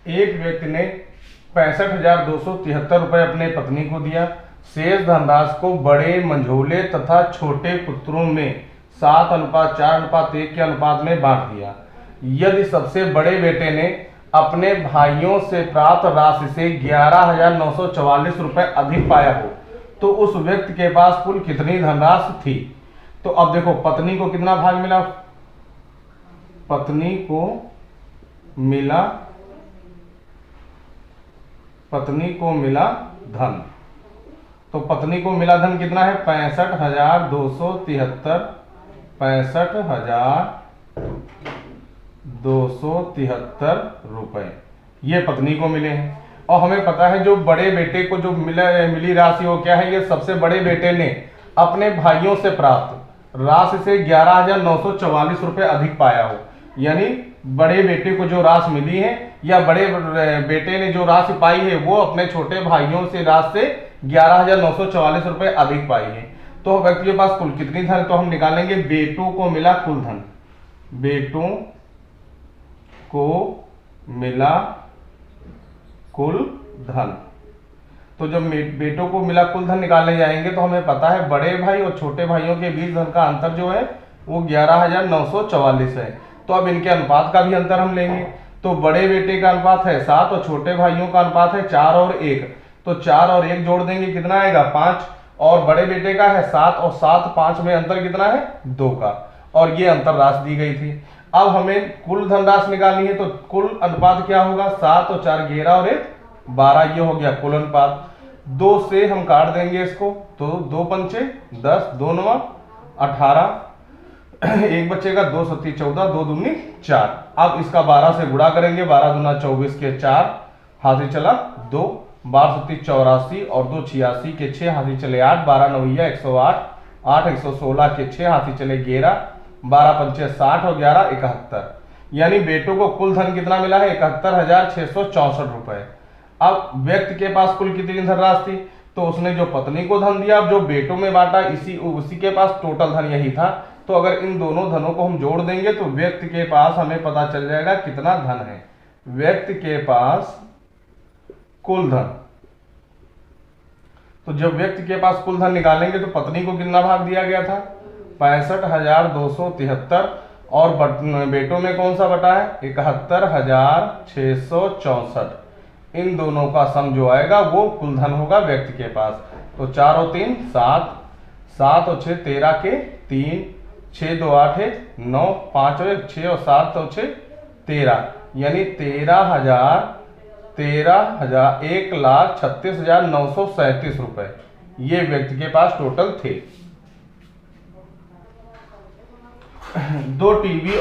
एक व्यक्ति ने 65,273 रुपए अपने पत्नी को दिया। शेष धनराशि को बड़े, मंझोले तथा छोटे पुत्रों में 7:4:1 के अनुपात में बांट दिया। यदि सबसे बड़े बेटे ने अपने भाइयों से प्राप्त राशि से 11,944 रुपए अधिक पाया हो तो उस व्यक्ति के पास कुल कितनी धनराशि थी? तो अब देखो, पत्नी को कितना भाग मिला? पत्नी को मिला धन। तो पत्नी को मिला धन कितना है? 65,273 रुपए ये पत्नी को मिले हैं। और हमें पता है जो बड़े बेटे को जो मिली राशि वो क्या है? ये सबसे बड़े बेटे ने अपने भाइयों से प्राप्त राशि से 11,944 रुपए अधिक पाया हो, यानी बड़े बेटे को जो राशि मिली है या बड़े बेटे ने जो राशि पाई है वो अपने छोटे भाइयों से राशि से 11,944 रुपए अधिक पाई है। तो व्यक्ति के पास कुल कितनी धन? तो हम निकालेंगे बेटों को मिला कुल धन। बेटों को मिला कुल धन। तो जब बेटों को मिला कुल धन निकालने जाएंगे तो हमें पता है बड़े भाई और छोटे भाइयों के बीच धन का अंतर जो है वो 11,944 है। तो अब इनके अनुपात का भी अंतर हम लेंगे। तो बड़े बेटे का अनुपात है 7 और छोटे भाइयों का अनुपात है 4 और 1। तो 4 और 1 जोड़ देंगे, कितना आएगा? 5। और बड़े बेटे का है 7 और 7, 5 में अंतर कितना है? 2 का। और ये अंतर राशि दी गई थी। अब हमें कुल धनराशि निकालनी है तो कुल अनुपात क्या होगा? 7 और 4 11 और 1 12, ये हो गया कुल अनुपात। 2 से हम काट देंगे इसको, तो 2 पंचे 10, 2 9 18, एक बचेगा 2 7 14, 2 दूनी 4। अब इसका 12 से गुणा करेंगे, 12 दूना 24 के 4, हाथी चला 2, 12 7 84 और 2 86 के 6, हाथी चले 8, 12 9 108, 8 116 के 6, हाथी चले 11, 12 पंचे 60 और 11 71। यानी बेटों को कुल धन कितना मिला है? 71,664 रुपए। अब व्यक्ति के पास कुल कितनी धनराशि थी? तो उसने जो पत्नी को धन दिया, अब जो बेटों में बांटा उसी के पास टोटल धन यही था। तो अगर इन दोनों धनों को हम जोड़ देंगे तो व्यक्ति के पास हमें पता चल जाएगा कितना धन है। व्यक्ति के पास कुल धन, तो जब व्यक्ति के पास कुल धन निकालेंगे तो पत्नी को कितना भाग दिया गया था? 65,273। और बेटों में कौन सा बटा है? 71,664। इन दोनों का सम जो आएगा वो कुल धन होगा व्यक्ति के पास। तो 4 और 3 7, 7 और 6 13 के 3, 6 2 8 है 9, 5 और 1 6 और 7 और 6 13, यानी 1,36,937 रुपए ये व्यक्ति के पास टोटल थे। 2 टीवी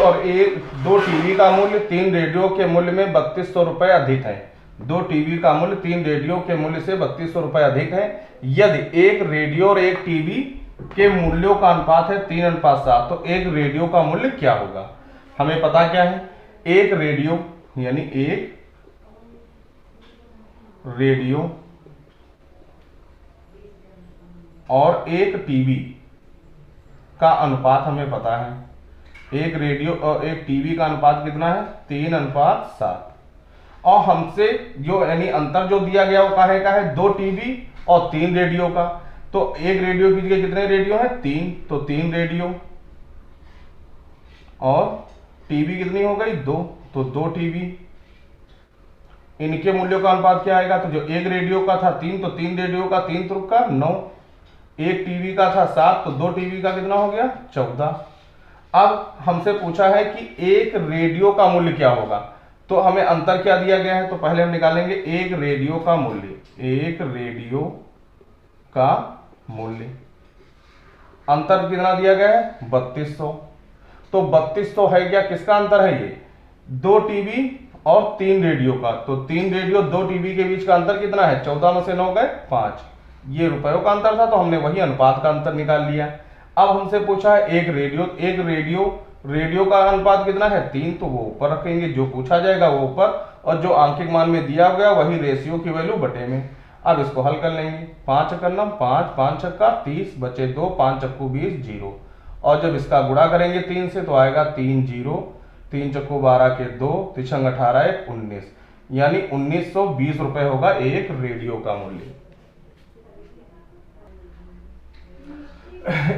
का मूल्य 3 रेडियो के मूल्य में 3200 रुपए अधिक है। 2 टीवी का मूल्य 3 रेडियो के मूल्य से 3200 रुपए अधिक है। यदि एक रेडियो और एक टीवी के मूल्यों का अनुपात है 3:7, तो एक रेडियो का मूल्य क्या होगा? हमें पता क्या है? एक रेडियो यानी एक रेडियो और एक टीवी का अनुपात हमें पता है। एक रेडियो और एक टीवी का अनुपात कितना है? 3:7। और हमसे जो यानी अंतर जो दिया गया वो काहे का है? 2 टीवी और 3 रेडियो का। तो एक रेडियो की जगह कितने रेडियो हैं? 3, तो 3 रेडियो। और टीवी कितनी हो गई? 2, तो 2 टीवी। इनके मूल्यों का अनुपात क्या आएगा? तो जो एक रेडियो का था 3, तो 3 रेडियो का 3 त्रिक का 9, एक टीवी का था 7, तो 2 टीवी का कितना हो गया? 14। अब हमसे पूछा है कि एक रेडियो का मूल्य क्या होगा, तो हमें अंतर क्या दिया गया है? तो पहले हम निकालेंगे एक रेडियो का मूल्य। एक रेडियो का मूल्य अंतर कितना दिया गया है? 3200। तो 3200 है क्या? किसका अंतर है ये? 2 टीवी और 3 रेडियो का। तो 3 रेडियो 2 टीवी के बीच का अंतर कितना है? 14 में से 9 गए 5। ये रुपयों का अंतर था, तो हमने वही अनुपात का अंतर निकाल लिया। अब हमसे पूछा है एक रेडियो का अनुपात कितना है? 3, तो वो ऊपर रखेंगे, जो पूछा जाएगा वो ऊपर, और जो आंकिक मान में दिया गया वही रेशियो की वैल्यू बटे में। अब इसको हल कर लेंगे। 5 एकम 5, 5 छक्का 30, बचे 2, 5 चक्कू 20, 0। और जब इसका गुणा करेंगे 3 से तो आएगा 3 0, 3 चक्कू 12 के 2, 3 18 1 19। यानी 1920 रुपए होगा एक रेडियो का मूल्य।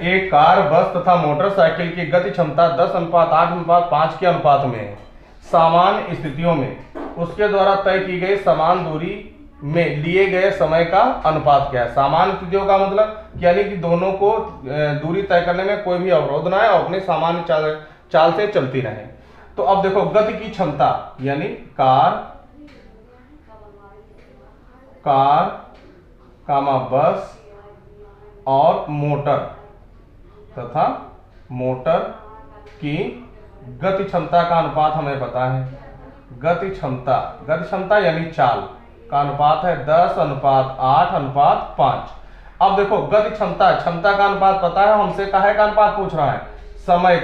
एक कार, बस तथा मोटरसाइकिल की गति क्षमता 10:8:5 के अनुपात में है। सामान्य स्थितियों में उसके द्वारा तय की गई समान दूरी में लिए गए समय का अनुपात क्या है। सामान्य स्थितियों का मतलब यानी कि दोनों को दूरी तय करने में कोई भी अवरोध ना है और अपने सामान्य चाल से चलती रहे। तो अब देखो गति की क्षमता यानी कार कामा बस और मोटर तथा मोटर की गति क्षमता का अनुपात हमें पता है। गति क्षमता यानी चाल का अनुपात है 10:8:5। अब देखो गति क्षमता का अनुपात पता है, हमसे काहे का अनुपात पूछ रहा है, समय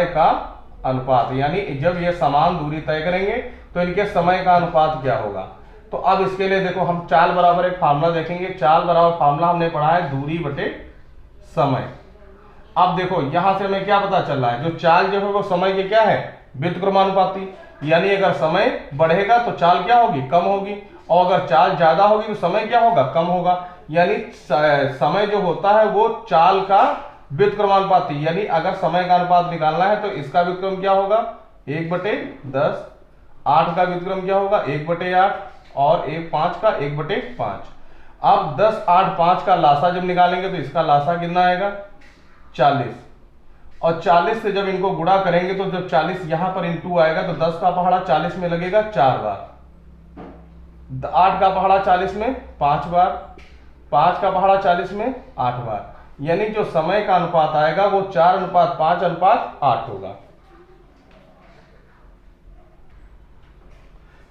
का अनुपात यानी जब ये समान दूरी तय करेंगे तो इनके समय का अनुपात क्या होगा। तो अब इसके लिए देखो हम चाल बराबर एक फार्मूला देखेंगे। चाल बराबर फार्मूला हमने पढ़ा है दूरी बटे समय। अब देखो यहां से हमें क्या पता चल रहा है, जो चाल जो है वो समय के क्या है, व्युत्क्रमानुपाती। यानी अगर समय बढ़ेगा तो चाल क्या होगी, कम होगी, और अगर चाल ज्यादा होगी तो समय क्या होगा, कम होगा। यानी समय जो होता है वो चाल का व्युत्क्रमानुपाती। यानी अगर समय का अनुपात निकालना है तो इसका व्युत्क्रम क्या होगा, 1/10। 8 का व्युत्क्रम क्या होगा, 1/8, और 5 का 1/5। अब 10, 8, 5 का लासा जब निकालेंगे तो इसका लासा कितना आएगा, 40। और 40 से जब इनको गुणा करेंगे तो जब 40 यहां पर इंटू आएगा तो 10 का पहाड़ा 40 में लगेगा 4 बार, 8 का पहाड़ा 40 में 5 बार, 5 का पहाड़ा 40 में 8 बार। यानी जो समय का अनुपात आएगा वो 4:5:8 होगा।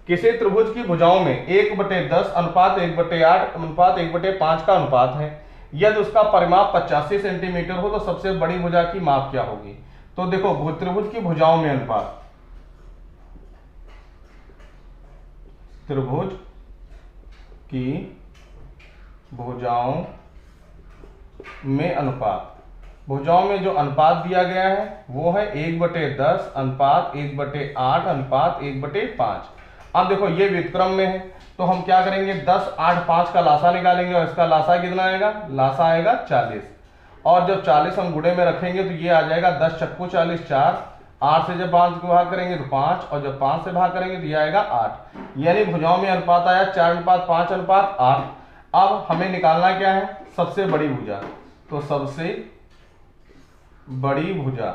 किसी त्रिभुज की भुजाओं में 1/10:1/8:1/5 का अनुपात है। यदि उसका परिमाप 85 सेंटीमीटर हो तो सबसे बड़ी भुजा की माप क्या होगी। तो देखो त्रिभुज की भुजाओं में अनुपात, त्रिभुज की भुजाओं में अनुपात, भुजाओं में जो अनुपात दिया गया है वो है 1/10:1/8:1/5। अब देखो ये व्युत्क्रम में है तो हम क्या करेंगे, 10, 8, 5 का लासा निकालेंगे और इसका लासा कितना आएगा, लासा आएगा 40। और जब 40 हम गुणे में रखेंगे तो ये आ जाएगा 10 चक्कू 40, 4। 8 से जब 5 को भाग करेंगे तो 5, और जब 5 से भाग करेंगे तो ये आएगा 8। यानी भुजाओं में अनुपात आया 4:5:8। अब हमें निकालना क्या है, सबसे बड़ी भुजा। तो सबसे बड़ी भुजा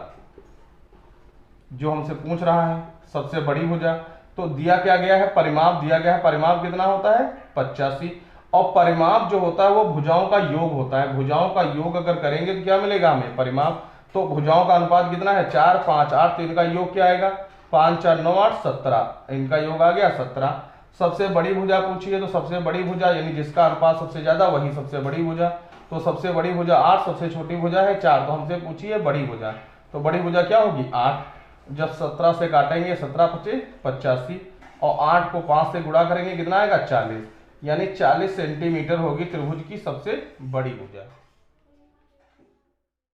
जो हमसे पूछ रहा है, सबसे बड़ी भुजा, तो दिया क्या गया है, परिमाप दिया गया है। परिमाप कितना होता है, 85। और परिमाप जो होता है वो भुजाओं का योग होता है। भुजाओं का योग अगर करेंगे तो क्या मिलेगा हमें, परिमाप। तो भुजाओं का अनुपात कितना है, 4, 5, 8। तो इनका योग क्या आएगा, 5, 4, 9, 8, 17। इनका योग आ गया 17। सबसे बड़ी भुजा पूछी है तो सबसे बड़ी भुजा यानी जिसका अनुपात सबसे ज्यादा वही सबसे बड़ी भुजा। तो सबसे बड़ी भुजा 8, सबसे छोटी भुजा है 4। तो हमसे पूछी है बड़ी भुजा, तो बड़ी भुजा क्या होगी, 8। जब 17 से काटेंगे 17 × 5 = 85, और 8 को 5 से गुणा करेंगे कितना आएगा, 40। यानी 40 सेंटीमीटर होगी त्रिभुज की सबसे बड़ी भुजा।